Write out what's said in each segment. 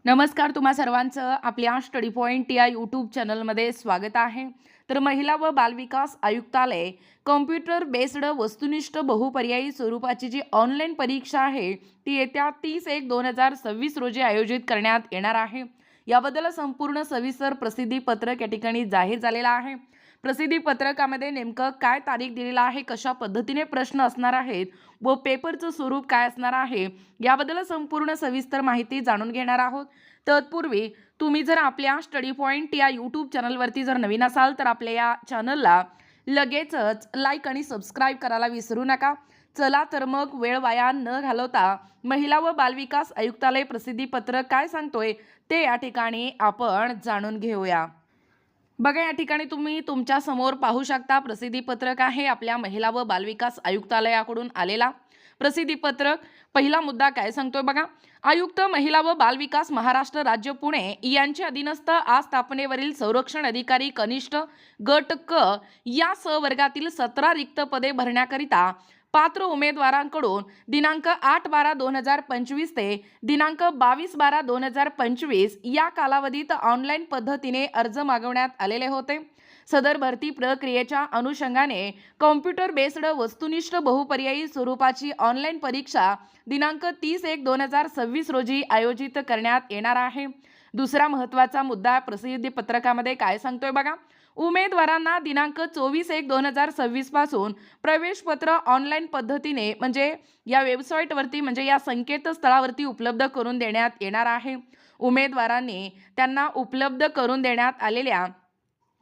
नमस्कार, तुम्हा सर्वांचं आपल्या स्टडी पॉइंट या यूट्यूब चॅनलमध्ये स्वागत आहे. तर महिला व बालविकास आयुक्तालय कॉम्प्युटर बेस्ड वस्तुनिष्ठ बहुपर्यायी स्वरूपाची जी ऑनलाईन परीक्षा आहे ती येत्या 30/1/2026 रोजी आयोजित करण्यात येणार आहे. याबद्दल संपूर्ण सविस्तर प्रसिद्धी पत्रक या ठिकाणी जाहीर झालेला आहे. प्रसिद्धी पत्रकामध्ये नेमकं काय तारीख दिलेला आहे, कशा पद्धतीने प्रश्न असणार आहेत व पेपरचं स्वरूप काय असणार आहे याबद्दल संपूर्ण सविस्तर माहिती जाणून घेणार आहोत. तत्पूर्वी तुम्ही जर आपल्या स्टडी पॉइंट या यूट्यूब चॅनलवरती जर नवीन असाल तर आपल्या या चॅनलला लगेचच लाईक आणि सबस्क्राईब करायला विसरू नका. चला तर मग वेळ वाया न घालवता महिला व बालविकास आयुक्तालय प्रसिद्धी पत्रक काय सांगतोय ते या ठिकाणी आपण जाणून घेऊया. बघा, या ठिकाणी तुम्ही तुमच्या समोर पाहू शकता प्रसिद्धी पत्रक आहे आपल्या महिला व बालविकास आयुक्तालयाकडून आलेला. प्रसिद्धी पत्रक पहिला मुद्दा काय सांगतोय बघा. आयुक्त महिला व बालविकास महाराष्ट्र राज्य पुणे यांच्या अधीनस्थ आस्थापनेवरील संरक्षण अधिकारी कनिष्ठ गट क या सहवर्गातील 17 रिक्त पदे भरण्याकरिता पात्र उमेदवारांकडून दिनांक 8/12/2025 ते दिनांक 22/12/2025 या कालावधीत ऑनलाईन पद्धतीने अर्ज मागवण्यात आलेले होते. सदर भरती प्रक्रियेच्या अनुषंगाने कॉम्प्युटर बेस्ड वस्तुनिष्ठ बहुपर्यायी स्वरूपाची ऑनलाईन परीक्षा दिनांक 30/1/2026 रोजी आयोजित करण्यात येणार आहे. दुसरा महत्त्वाचा मुद्दा प्रसिद्धी पत्रकामध्ये काय सांगतोय बघा. उमेदवारांना दिनांक 24/1/2026 पासून प्रवेशपत्र ऑनलाईन पद्धतीने म्हणजे या वेबसाईटवरती म्हणजे या संकेतस्थळावरती उपलब्ध करून देण्यात येणार आहे. उमेदवारांनी त्यांना उपलब्ध करून देण्यात आलेल्या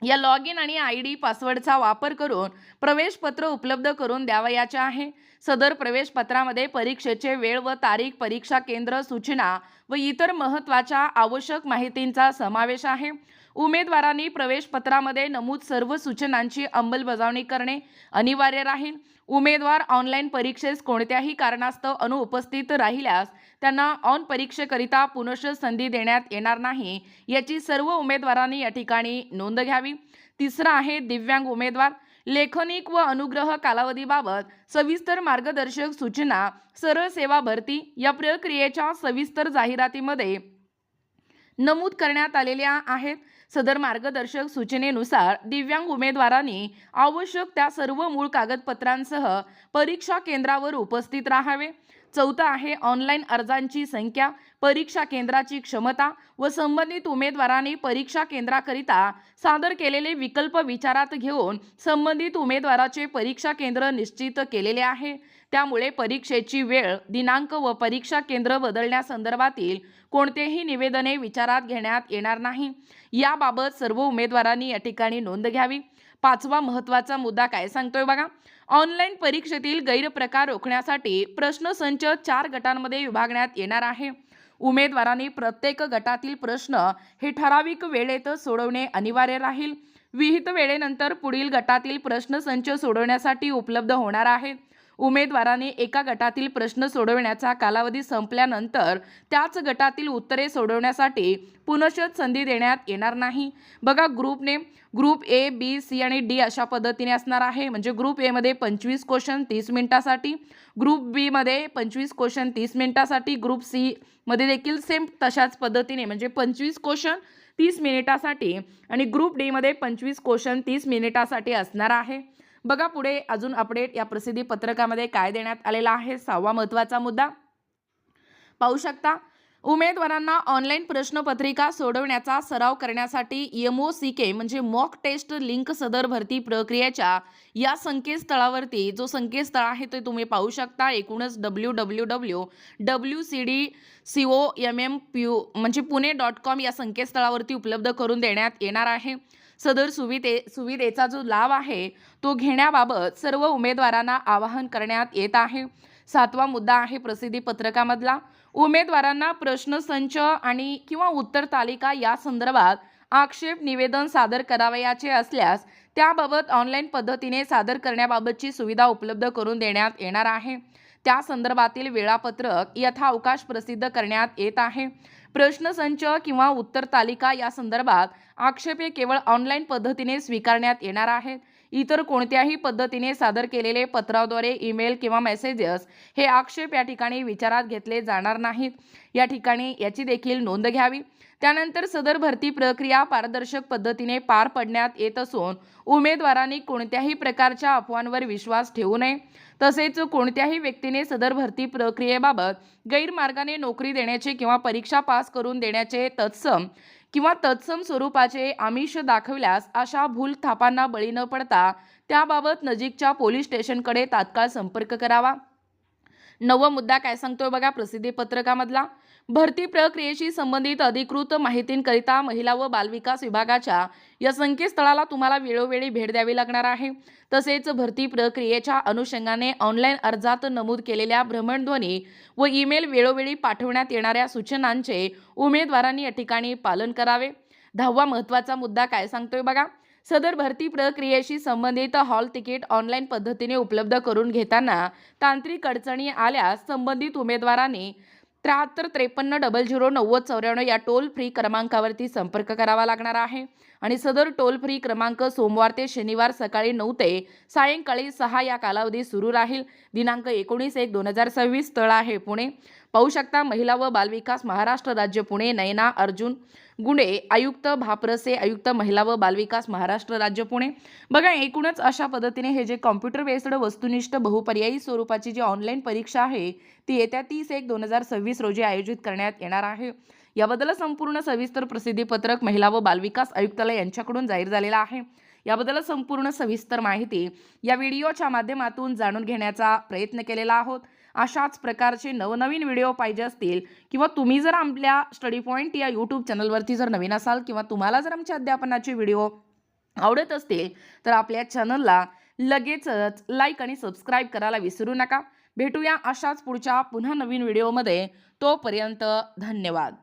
या लॉग इन आणि ID पासवर्डचा वापर करून प्रवेशपत्र उपलब्ध करून द्यावयाचे आहे. सदर प्रवेशपत्रामध्ये परीक्षेचे वेळ व तारीख, परीक्षा केंद्र, सूचना व इतर महत्त्वाच्या आवश्यक माहितींचा समावेश आहे. उमेदवारांनी प्रवेशपत्रामध्ये नमूद सर्व सूचनांची अंमलबजावणी करणे अनिवार्य राहील. उमेदवार ऑनलाईन परीक्षेस कोणत्याही कारणास्तव अनुपस्थित राहिल्यास त्यांना ऑन परीक्षेकरिता पुनश्च संधी देण्यात येणार नाही याची सर्व उमेदवारांनी या ठिकाणी नोंद घ्यावी. तिसरा आहे दिव्यांग उमेदवार. लेखनिक व अनुग्रह कालावधीबाबत सविस्तर मार्गदर्शक सूचना सरळ सेवा भरती या प्रक्रियेच्या सविस्तर जाहिरातीमध्ये नमूद करण्यात आलेल्या आहेत. सदर मार्गदर्शक सूचनेनुसार दिव्यांग उमेदवारांनी आवश्यक त्या सर्व मूळ कागदपत्रांसह परीक्षा केंद्रावर उपस्थित राहावे. चौथा आहे ऑनलाईन अर्जांची संख्या, परीक्षा केंद्राची क्षमता व संबंधित उमेदवारांनी परीक्षा केंद्राकरिता सादर केलेले विकल्प विचारात घेऊन संबंधित उमेदवाराचे परीक्षा केंद्र निश्चित केलेले आहे. त्यामुळे परीक्षेची वेळ, दिनांक व परीक्षा केंद्र बदलण्यासंदर्भातील कोणतेही निवेदने विचारात घेण्यात येणार नाही. याबाबत सर्व उमेदवारांनी या ठिकाणी नोंद घ्यावी. पाचवा महत्त्वाचा मुद्दा काय सांगतोय बघा. ऑनलाईन परीक्षेतील गैरप्रकार रोखण्यासाठी प्रश्नसंच 4 गटांमध्ये विभागण्यात येणार आहे. उमेदवारांनी प्रत्येक गटातील प्रश्न हे ठराविक वेळेत सोडवणे अनिवार्य राहील. विहित वेळेनंतर पुढील गटातील प्रश्नसंच सोडवण्यासाठी उपलब्ध होणार आहेत. उमेदवारांनी एका गटातील प्रश्न सोडवण्याचा कालावधी संपल्यानंतर त्याच गटातील उत्तरे सोडवण्यासाठी पुनश्च संधी देण्यात येणार नाही. बघा, ग्रुप A, B, C आणि D अशा पद्धतीने असणार आहे. म्हणजे ग्रुप A मध्ये 25 क्वेश्चन 30 मिनिटासाठी, ग्रुप B मध्ये 25 क्वेश्चन 30 मिनिटासाठी, ग्रुप C मध्ये देखील सेम तशाच पद्धतीने म्हणजे 25 क्वेश्चन 30 मिनिटासाठी आणि ग्रुप D मध्ये 25 क्वेश्चन 30 मिनिटासाठी असणार आहे. बघा, पुढे अजून अपडेट या प्रसिद्धी पत्रकामध्ये काय देण्यात आलेला आहे. 6वा महत्त्वाचा मुद्दा पाहू शकता. उमेदवारांना ऑनलाईन प्रश्नपत्रिका सोडवण्याचा सराव करण्यासाठी MOCK म्हणजे मॉक टेस्ट लिंक सदर भरती प्रक्रियेच्या या संकेतस्थळावरती जो संकेतस्थळ आहे ते तुम्ही पाहू शकता. एकूणच www.wcdcomm म्हणजे pune.com या संकेतस्थळावरती उपलब्ध करून देण्यात येणार आहे. सदर सुविधेचा जो लाभ आहे तो घेण्याबाबत सर्व उमेदवारांना आवाहन करण्यात येत आहे. 7वा मुद्दा आहे प्रसिद्धी पत्रकामधला. उमेदवारांना प्रश्नसंच आणि किंवा उत्तर तालिका या संदर्भात आक्षेप निवेदन सादर करावयाचे असल्यास त्याबाबत ऑनलाईन पद्धतीने सादर करण्याबाबतची सुविधा उपलब्ध करून देण्यात येणार आहे. त्या संदर्भातील वेळापत्रक यथाअवकाश प्रसिद्ध करण्यात येत आहे. प्रश्नसंच किंवा उत्तर तालिका या संदर्भात आक्षेप केवळ ऑनलाईन पद्धतीने स्वीकारण्यात येणार आहेत. इतर कोणत्याही पद्धतीने सादर केलेले पत्राद्वारे ईमेल किंवा मेसेजेस हे आक्षेप या ठिकाणी विचारात घेतले जाणार नाहीत. या ठिकाणी याची देखील नोंद घ्यावी. त्यानंतर सदर भरती प्रक्रिया पारदर्शक पद्धतीने पार पाडण्यात येत असून उमेदवारांनी कोणत्याही प्रकारच्या अफवांवर विश्वास ठेवू नये. तसेच कोणत्याही व्यक्तीने सदर भरती प्रक्रियेबाबत गैरमार्गाने नोकरी देण्याचे किंवा परीक्षा पास करून देण्याचे तत्सम स्वरूपाचे आमिष दाखवल्यास अशा भूलथापांना बळी न पडता त्याबाबत नजीकच्या पोलीस स्टेशनकडे तात्काळ संपर्क करावा. 9वा मुद्दा काय सांगतोय बघा प्रसिद्धी पत्रकामधला. भरती प्रक्रियेशी संबंधित अधिकृत माहितींकरिता महिला व बालविकास विभागाच्या या संकेतस्थळाला तुम्हाला वेळोवेळी भेट द्यावी लागणार आहे. तसेच भरती प्रक्रियेच्या अनुषंगाने ऑनलाईन अर्जात नमूद केलेल्या भ्रमणध्वनी व ईमेल वेळोवेळी पाठवण्यात येणाऱ्या सूचनांचे उमेदवारांनी या ठिकाणी पालन करावे. 10वा महत्त्वाचा मुद्दा काय सांगतोय बघा. सदर भरती प्रक्रियेशी संबंधित हॉल तिकीट ऑनलाईन पद्धतीने उपलब्ध करून घेताना तांत्रिक अडचणी आल्यास संबंधित उमेदवारांनी 7353009094 या टोल फ्री क्रमांकावरती संपर्क करावा लागणार आहे. आणि सदर टोल फ्री क्रमांक सोमवार ते शनिवार सकाळी 9 ते सायंकाळी 6 या कालावधीत सुरू राहील. दिनांक 19/1/2026. स्थळ आहे पुणे. पाहू शकता महिला व बालविकास महाराष्ट्र राज्य पुणे. नयना अर्जुन गुंडे आयुक्त भापरसे आयुक्त महिला व बालविकास महाराष्ट्र राज्य पुणे. बघा एकूणच अशा पद्धतीने हे जे कॉम्प्युटर बेस्ड वस्तुनिष्ठ बहुपर्यायी स्वरूपाची जी ऑनलाईन परीक्षा आहे ती येत्या 30/1/2026 रोजी आयोजित करण्यात येणार आहे. याबद्दल संपूर्ण सविस्तर प्रसिद्धी पत्रक महिला व बालविकास आयुक्तालय यांच्याकडून जाहीर झालेला आहे. याबद्दल संपूर्ण सविस्तर माहिती या व्हिडिओच्या माध्यमातून जाणून घेण्याचा प्रयत्न केलेला आहोत. अशाच प्रकारचे नवनवीन व्हिडिओ पाहिजे असतील किंवा तुम्ही जर आपल्या स्टडी पॉईंट या यूट्यूब चॅनलवरती जर नवीन असाल किंवा तुम्हाला जर आमच्या अध्यापनाचे व्हिडिओ आवडत असतील तर आपल्या चॅनलला लगेचच लाईक आणि सबस्क्राईब करायला विसरू नका. भेटूया अशाच पुढच्या पुन्हा नवीन व्हिडिओमध्ये. तोपर्यंत धन्यवाद.